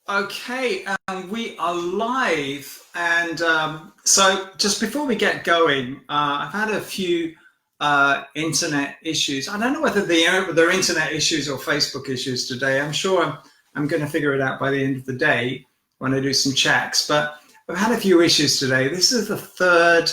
Okay, we are live, and so just before we get going, I've had a few internet issues. I don't know whether they're internet issues or Facebook issues today. I'm sure I'm going to figure it out by the end of the day when I do some checks. But I've had a few issues today. This is the third.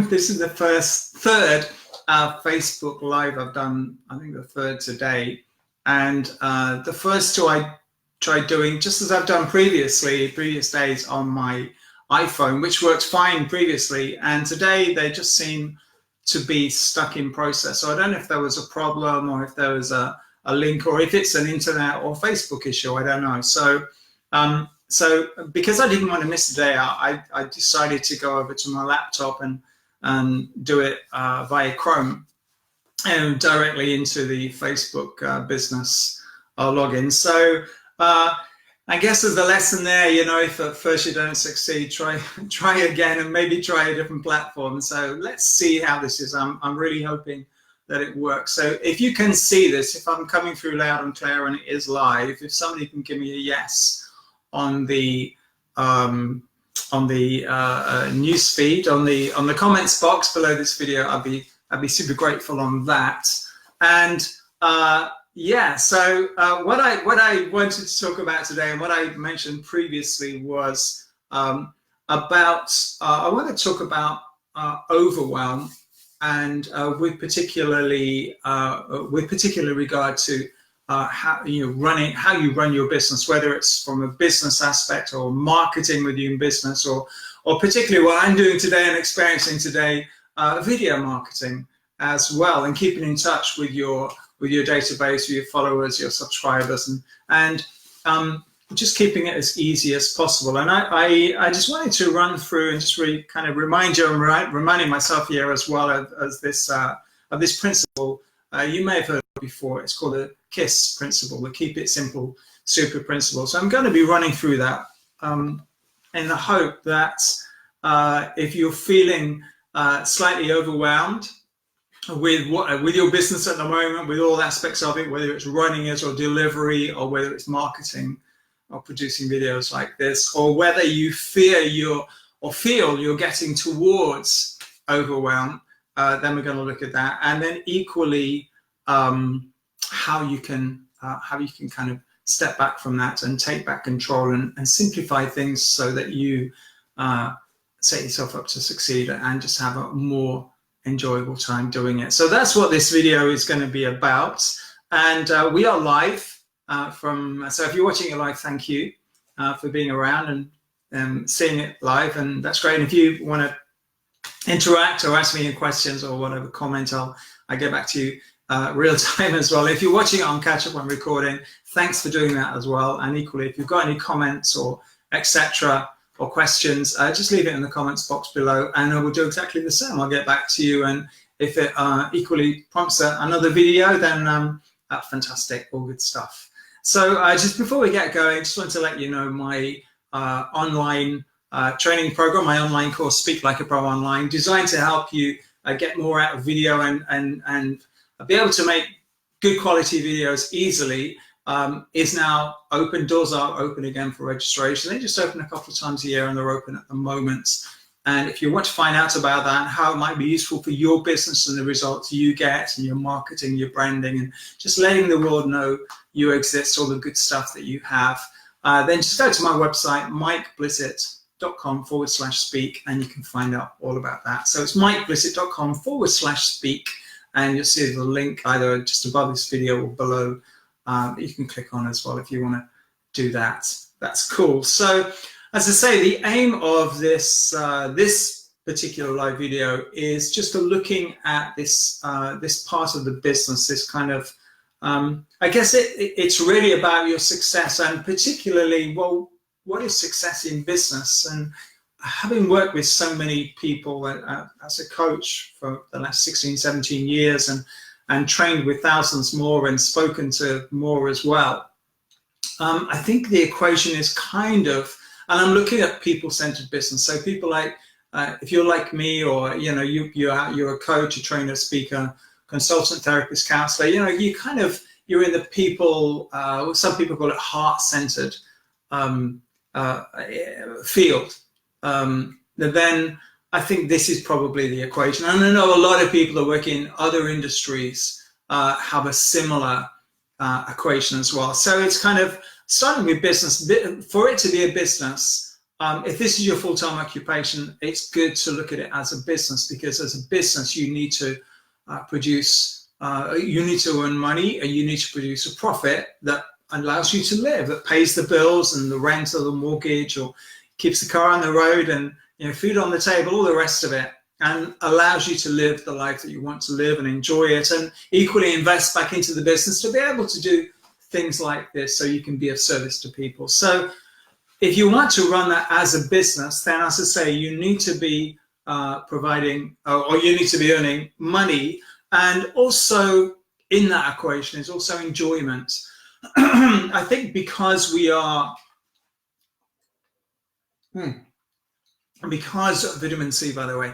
This is the third Facebook Live I've done. I think the third today, and the first two I tried doing just as I've done previous days on my iPhone, which worked fine previously, and today they just seem to be stuck in process. So I don't know if there was a problem or if there was a link or if it's an internet or Facebook issue. I don't know. So because I didn't want to miss the day, I decided to go over to my laptop and do it via Chrome and directly into the Facebook business login. So I guess there's a lesson there, you know, if at first you don't succeed, try again and maybe try a different platform. So let's see how this is. I'm really hoping that it works. So if you can see this, if I'm coming through loud and clear and it is live, if somebody can give me a yes on the news feed, on the comments box below this video, I'd be super grateful on that. And yeah, so what I wanted to talk about today, and what I mentioned previously, was about I want to talk about overwhelm, and with particular regard to how you run your business, whether it's from a business aspect or marketing with you in business, or particularly what I'm doing today and experiencing today, video marketing as well, and keeping in touch with your database, with your followers, your subscribers, and just keeping it as easy as possible. And I just wanted to run through and just really kind of remind you, and reminding myself here as well of this principle. You may have heard it before. It's called the KISS principle, the Keep It Simple Super principle. So I'm going to be running through that in the hope that if you're feeling slightly overwhelmed with your business at the moment, with all aspects of it, whether it's running it or delivery, or whether it's marketing or producing videos like this, or whether you feel you're getting towards overwhelm, then we're going to look at that. And then equally, how you can kind of step back from that and take back control and simplify things so that you set yourself up to succeed and just have a more enjoyable time doing it. So that's what this video is going to be about. And we are live so if you're watching it live, thank you for being around and seeing it live, and that's great. And if you want to interact or ask me any questions or whatever, comment, I'll get back to you real time as well. If you're watching it on catch up on recording, thanks for doing that as well. And equally, if you've got any comments or etc. or questions, just leave it in the comments box below, and I will do exactly the same. I'll get back to you, and if it equally prompts another video, then fantastic, all good stuff. So just before we get going, just want to let you know my online training program, my online course, Speak Like a Pro Online, designed to help you get more out of video and be able to make good quality videos easily, is now open. Doors are open again for registration. They just open a couple of times a year, and they're open at the moment. And if you want to find out about that, how it might be useful for your business and the results you get and your marketing, your branding, and just letting the world know you exist, all the good stuff that you have, then just go to my website, mikeblissett.com/speak, and you can find out all about that. So it's mikeblissett.com/speak, and you'll see the link either just above this video or below. You can click on as well if you want to do that. That's cool. So as I say, the aim of this particular live video is just looking at this part of the business, this kind of I guess it's really about your success, and particularly, well, what is success in business? And having worked with so many people as a coach for the last 16, 17 years, and trained with thousands more and spoken to more as well, I think the equation is kind of, and I'm looking at people-centered business. So people like, if you're like me, or you're a coach, a trainer, speaker, consultant, therapist, counselor, you you're in the people, some people call it heart-centered field, then I think this is probably the equation. And I know a lot of people that work in other industries have a similar equation as well. So it's kind of starting with business. For it to be a business, if this is your full-time occupation, it's good to look at it as a business, because as a business, you need to produce, you need to earn money, and you need to produce a profit that allows you to live, that pays the bills and the rent or the mortgage, or keeps the car on the road, and food on the table, all the rest of it, and allows you to live the life that you want to live and enjoy it, and equally invest back into the business to be able to do things like this so you can be of service to people. So if you want to run that as a business, then as I say, you need to be providing, or you need to be earning money, and also in that equation is also enjoyment. I think because we are, because vitamin C, by the way,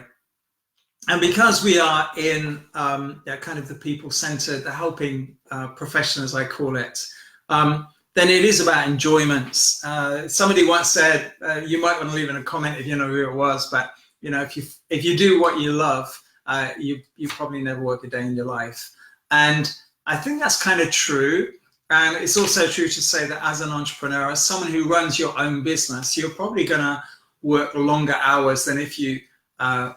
and because we are in kind of the people-centered, the helping profession, as I call it, then it is about enjoyment. Somebody once said, you might want to leave in a comment if you know who it was, but if you do what you love, you probably never work a day in your life. And I think that's kind of true. And it's also true to say that as an entrepreneur, as someone who runs your own business, you're probably going to work longer hours than if you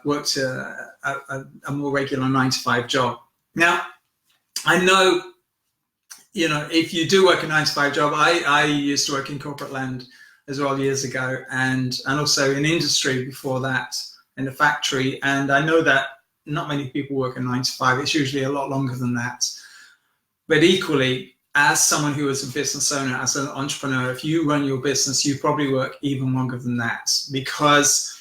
worked a more regular 9-to-5 job. Now, I know, if you do work a 9-to-5 job, I used to work in corporate land as well years ago, and also in industry before that, in a factory. And I know that not many people work a 9-to-5. It's usually a lot longer than that. But equally, as someone who is a business owner, as an entrepreneur, if you run your business, you probably work even longer than that, because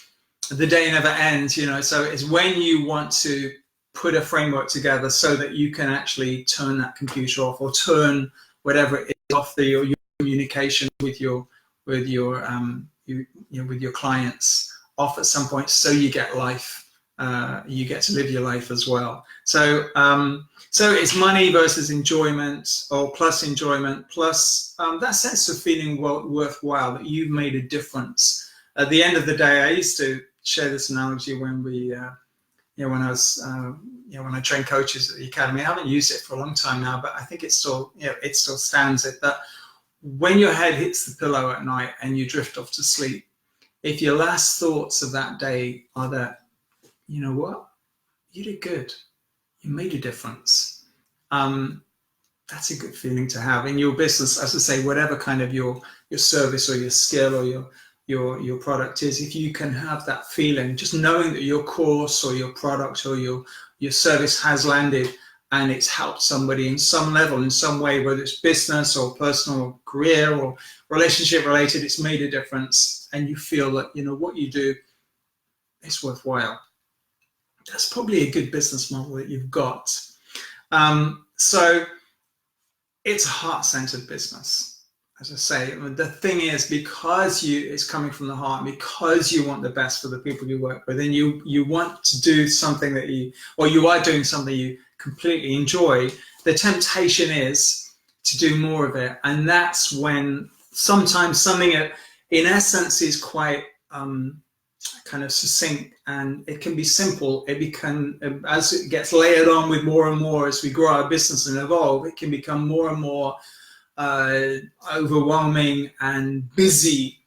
the day never ends, so it's when you want to put a framework together so that you can actually turn that computer off, or turn whatever it is off, your communication with your clients off at some point, so you get life, you get to live your life as well. So so it's money versus enjoyment, or plus enjoyment, plus that sense of feeling worthwhile, that you've made a difference. At the end of the day, I used to share this analogy when we, when I was, when I train coaches at the academy. I haven't used it for a long time now, but I think it still, it still stands. It that when your head hits the pillow at night and you drift off to sleep, if your last thoughts of that day are that, you know what, you did good, you made a difference. That's a good feeling to have in your business. As I say, whatever kind of your service or your skill or your product is, if you can have that feeling, just knowing that your course or your product or your service has landed and it's helped somebody in some level, in some way, whether it's business or personal or career or relationship related, it's made a difference, and you feel that, what you do is worthwhile. That's probably a good business model that you've got. So it's a heart-centered business. As I say, the thing is, because it's coming from the heart, because you want the best for the people you work with, and you want to do something that you are doing something you completely enjoy, the temptation is to do more of it. And that's when sometimes something in essence is quite kind of succinct, and it can be simple. As it gets layered on with more and more, as we grow our business and evolve, it can become more and more overwhelming and busy,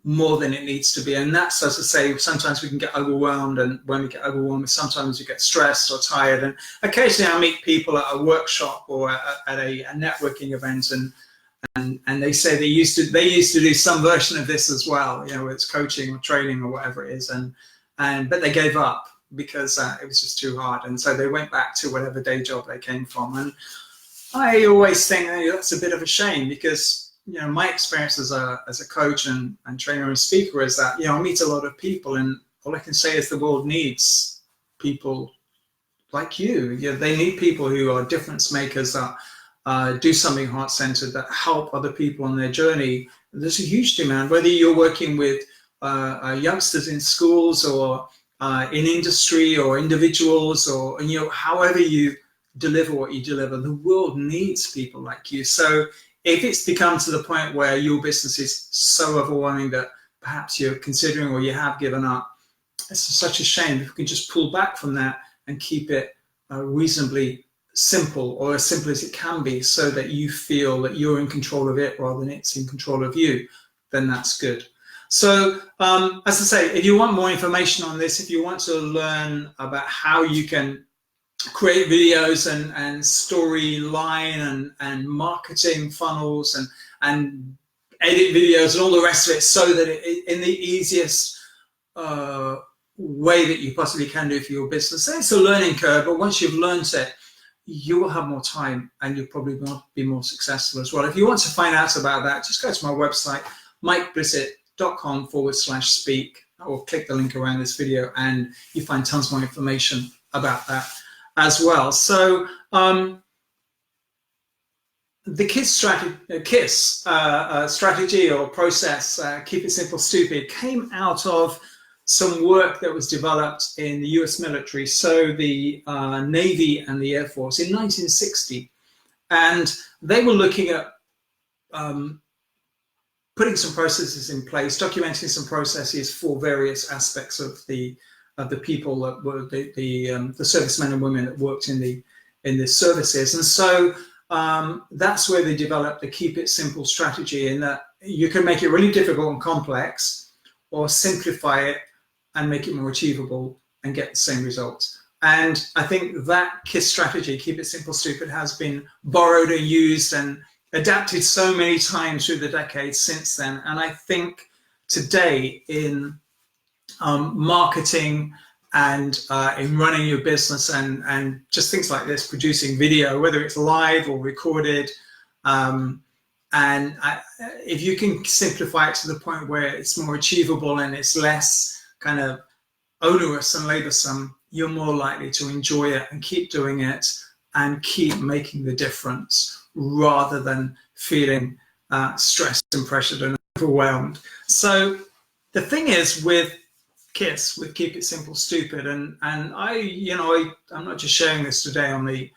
more than it needs to be. And that's, as I say, sometimes we can get overwhelmed, and when we get overwhelmed, sometimes we get stressed or tired. And occasionally I meet people at a workshop or at a networking event, and they say they used to do some version of this as well, whether it's coaching or training or whatever it is, but they gave up because it was just too hard, and so they went back to whatever day job they came from. And I always think that's a bit of a shame, because my experience as a coach and trainer and speaker is that I meet a lot of people, and all I can say is the world needs people like you. They need people who are difference makers, that do something heart-centered, that help other people on their journey. There's a huge demand, whether you're working with youngsters in schools or in industry or individuals, or however you deliver what you deliver. The world needs people like you. So if it's become to the point where your business is so overwhelming that perhaps you're considering or you have given up, it's such a shame. If we can just pull back from that and keep it reasonably simple, or as simple as it can be, so that you feel that you're in control of it rather than it's in control of you, then that's good. So as I say, if you want more information on this, if you want to learn about how you can create videos and storyline and marketing funnels and edit videos and all the rest of it, so that it, in the easiest way that you possibly can do for your business. It's a learning curve, but once you've learned it, you will have more time and you'll probably be more successful as well. If you want to find out about that, just go to my website, mikeblissett.com/speak, or click the link around this video and you find tons more information about that as well. So the KISS strategy or process, keep it simple, stupid, came out of some work that was developed in the US military, so the Navy and the Air Force in 1960. And they were looking at putting some processes in place, documenting some processes for various aspects of the people that were the servicemen and women that worked in the services. And so that's where they developed the keep it simple strategy, in that you can make it really difficult and complex, or simplify it and make it more achievable and get the same results. And I think that KISS strategy, keep it simple, stupid, has been borrowed and used and adapted so many times through the decades since then. And I think today in marketing and in running your business and just things like this, producing video, whether it's live or recorded, if you can simplify it to the point where it's more achievable and it's less kind of onerous and laborsome, you're more likely to enjoy it and keep doing it and keep making the difference, rather than feeling stressed and pressured and overwhelmed. So the thing is with KISS, with keep it simple, stupid, and I'm not just sharing this today on the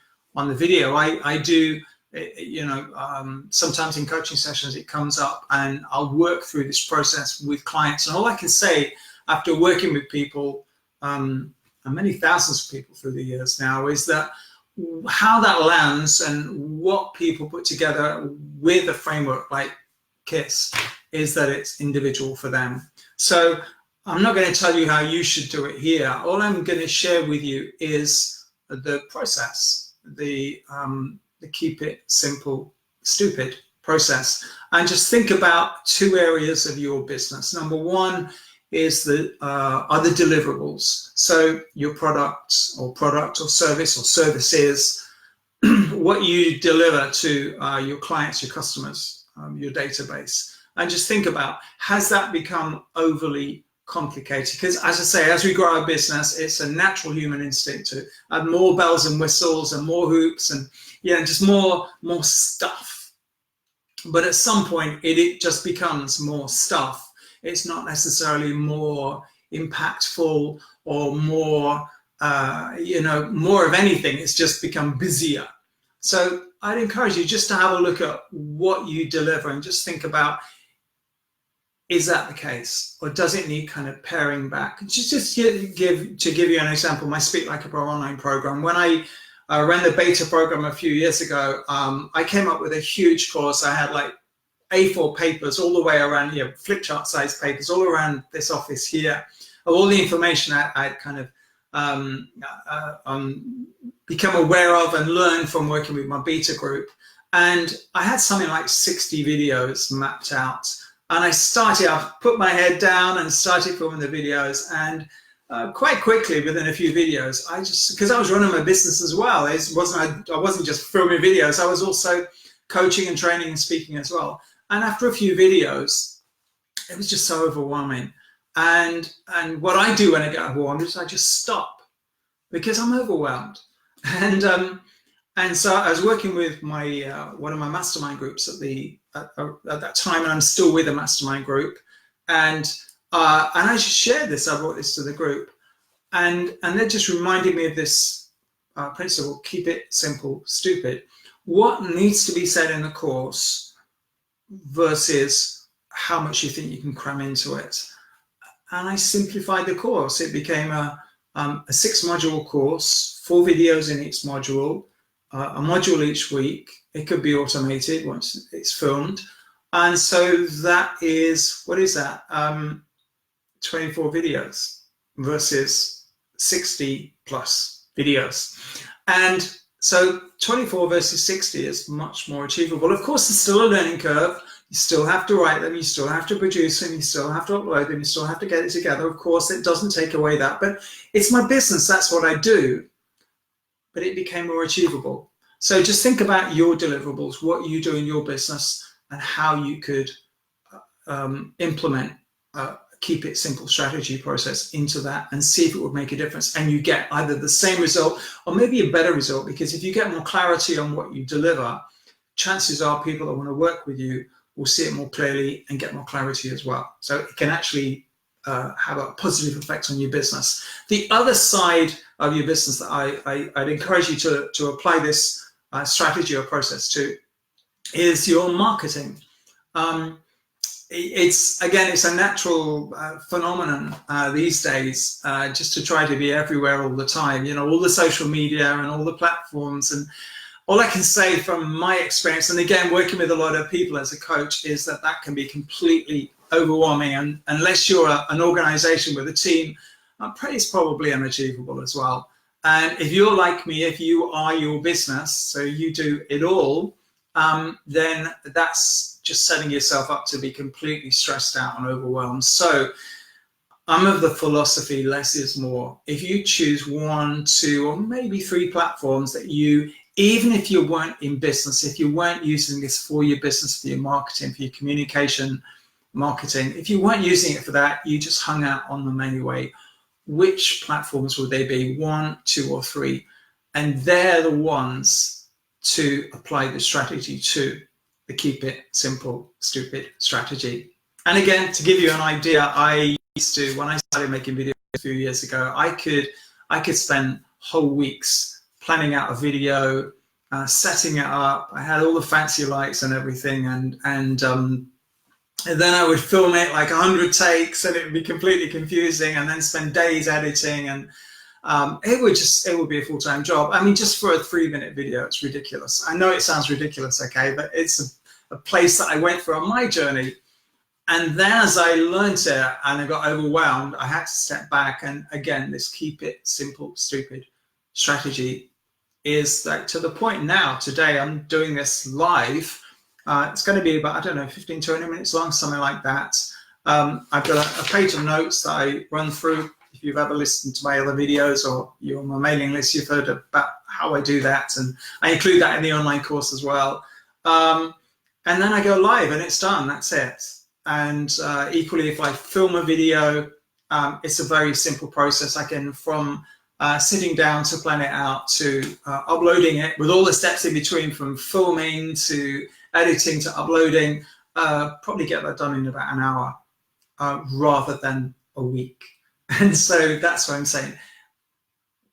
video. I do, sometimes in coaching sessions it comes up, and I'll work through this process with clients. And all I can say, after working with people, and many thousands of people through the years now, is that how that lands and what people put together with a framework like KISS is that it's individual for them. So I'm not going to tell you how you should do it here. All I'm going to share with you is the process, the keep it simple, stupid process. And just think about two areas of your business. Number one is the other deliverables. So your product or service or services, what you deliver to your clients, your customers, your database. And just think about, has that become overly complicated? Because as I say, as we grow our business, it's a natural human instinct to add more bells and whistles and more hoops and just more stuff. But at some point it just becomes more stuff. It's not necessarily more impactful or more more of anything. It's just become busier. So I'd encourage you just to have a look at what you deliver and just think about, is that the case, or does it need kind of paring back? Just to give you an example, my Speak Like a Pro online program, when I ran the beta program a few years ago, I came up with a huge course. I had like A4 papers all the way around here, flip chart size papers all around this office here, of all the information I'd kind of become aware of and learned from working with my beta group. And I had something like 60 videos mapped out. And I put my head down and started filming the videos. And quite quickly, within a few videos, because I was running my business as well, I wasn't just filming videos, I was also coaching and training and speaking as well. And after a few videos, it was just so overwhelming. And what I do when I get overwhelmed is I just stop, because I'm overwhelmed. And so I was working with my one of my mastermind groups at that time, and I'm still with a mastermind group. And I just shared this. I brought this to the group, and they just reminded me of this principle, keep it simple, stupid. What needs to be said in the course versus how much you think you can cram into it. And I simplified the course. It became a 6-module course, 4 videos in each module, a module each week. It could be automated once it's filmed. And so that is, what is that? 24 videos versus 60 plus videos. And so 24 versus 60 is much more achievable. Of course, there's still a learning curve. You still have to write them, you still have to produce them, you still have to upload them, you still have to get it together. Of course, it doesn't take away that, but it's my business, that's what I do. But it became more achievable. So just think about your deliverables, what you do in your business, and how you could implement keep it simple strategy process into that and see if it would make a difference. And you get either the same result or maybe a better result, because if you get more clarity on what you deliver, chances are people that want to work with you will see it more clearly and get more clarity as well. So it can actually have a positive effect on your business. The other side of your business that I'd encourage you to apply this strategy or process to is your marketing. It's a natural phenomenon these days, just to try to be everywhere all the time, you know, all the social media and all the platforms. And all I can say from my experience, and again, working with a lot of people as a coach, is that that can be completely overwhelming. And unless you're an organization with a team, it's probably unachievable as well. And if you're like me, if you are your business, so you do it all, then that's just setting yourself up to be completely stressed out and overwhelmed. So I'm of the philosophy, less is more. If you choose 1, 2, or maybe 3 platforms that you, even if you weren't in business, if you weren't using this for your business, for your marketing, for your communication marketing, if you weren't using it for that, you just hung out on them anyway, which platforms would they be? 1, 2, or 3? And they're the ones to apply the strategy to, the keep it simple, stupid strategy. And again, to give you an idea, I used to, when I started making videos a few years ago, I could spend whole weeks planning out a video, setting it up. I had all the fancy lights and everything, and then I would film it like 100 takes, and it would be completely confusing, and then spend days editing, and it would be a full-time job. I mean, just for a 3-minute video, it's ridiculous. I know it sounds ridiculous, okay, but it's a place that I went through on my journey. And then as I learned it and I got overwhelmed, I had to step back. And again, this keep it simple, stupid strategy is like to the point now, today I'm doing this live. It's going to be about, I don't know, 15, 20 minutes long, something like that. I've got a page of notes that I run through. If you've ever listened to my other videos or you're on my mailing list, you've heard about how I do that. And I include that in the online course as well. And then I go live and it's done, that's it. And equally, if I film a video, it's a very simple process. I can, from sitting down to plan it out to uploading it with all the steps in between, from filming to editing to uploading, probably get that done in about an hour rather than a week. And so that's what I'm saying,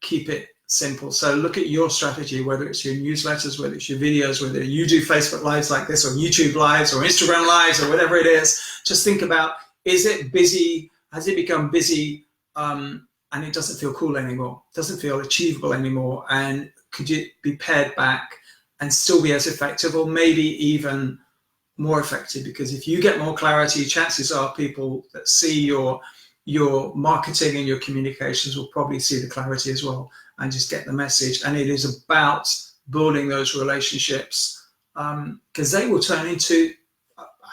keep it simple. So look at your strategy, whether it's your newsletters, whether it's your videos, whether you do Facebook Lives like this, or YouTube Lives, or Instagram Lives, or whatever it is. Just think about, is it busy? Has it become busy and it doesn't feel cool anymore? Doesn't feel achievable anymore? And could you be pared back and still be as effective, or maybe even more effective? Because if you get more clarity, chances are people that see your marketing and your communications will probably see the clarity as well and just get the message. And it is about building those relationships, because they will turn into,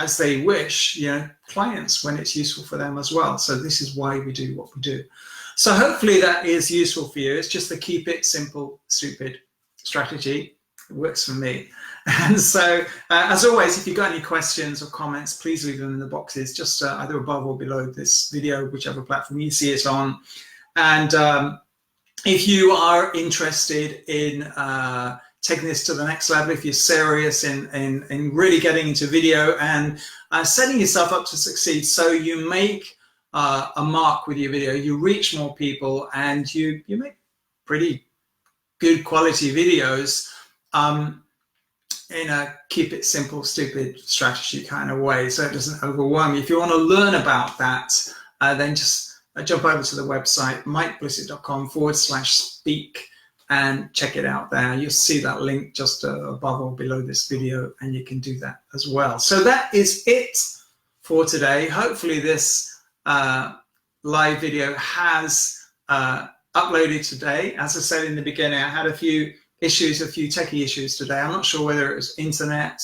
as they wish, you know, clients when it's useful for them as well. So this is why we do what we do. So hopefully that is useful for you. It's just the keep it simple, stupid strategy. It works for me. And so, as always, if you've got any questions or comments, please leave them in the boxes, just either above or below this video, whichever platform you see it on. And if you are interested in taking this to the next level, if you're serious in really getting into video and setting yourself up to succeed, so you make a mark with your video, you reach more people, and you make pretty good quality videos in a keep it simple, stupid strategy kind of way, so it doesn't overwhelm you. If you want to learn about that, then just jump over to the website, mikeblissett.com/speak, and check it out there. You'll see that link just above or below this video, and you can do that as well. So that is it for today. Hopefully this live video has uploaded today. As I said in the beginning, I had a few techie issues today. I'm not sure whether it was internet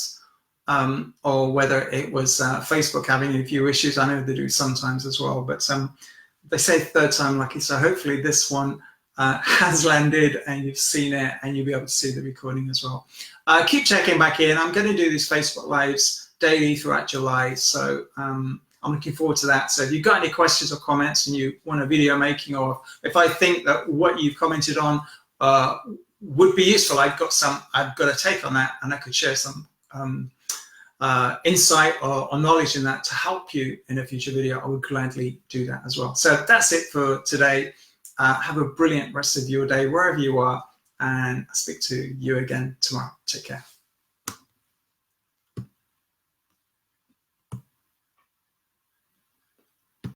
or whether it was Facebook having a few issues. I know they do sometimes as well, but they say third time lucky. So hopefully this one has landed and you've seen it and you'll be able to see the recording as well. Keep checking back in. I'm going to do these Facebook Lives daily throughout July. So I'm looking forward to that. So if you've got any questions or comments and you want a video making, or if I think that what you've commented on would be useful, I've got a take on that, and I could share some insight or knowledge in that to help you in a future video, I would gladly do that as well. So that's it for today. Have a brilliant rest of your day wherever you are, and I'll speak to you again tomorrow. Take care.